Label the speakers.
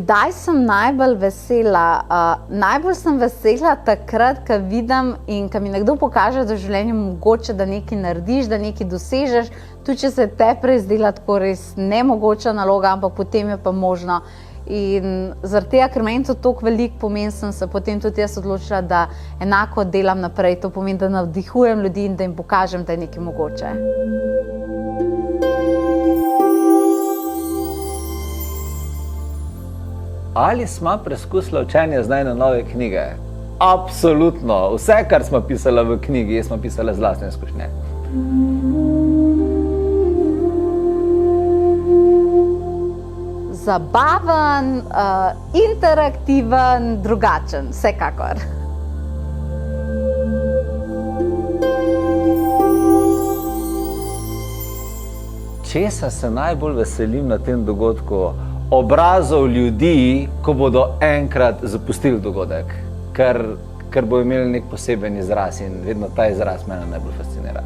Speaker 1: Kdaj sem najbolj vesela? Najbolj sem vesela takrat, ko vidim in ko mi nekdo pokaže, da v življenju mogoče, da nekaj narediš, da nekaj dosežeš, tudi če se te prej zdela tako res nemogoča naloga, ampak potem je pa možno. In zaradi tega, ker meni to toliko veliko pomeni, sem se potem tudi jaz odločila, da enako delam naprej. To pomeni, da navdihujem ljudi in da jim pokažem, da je nekaj mogoče.
Speaker 2: Ali smo preskusili učenje zdaj na nove knjige? Absolutno. Vse, kar smo pisali v knjigi, smo pisali z lastne izkušnje.
Speaker 1: Zabaven, interaktiven, drugačen, vsekakor.
Speaker 2: Česa se najbolj veselim na tem dogodku? Obrazov ljudi, ko bodo enkrat zapustili dogodek, ker bodo imeli nek poseben izraz in vedno ta izraz mene najbolj fascinira.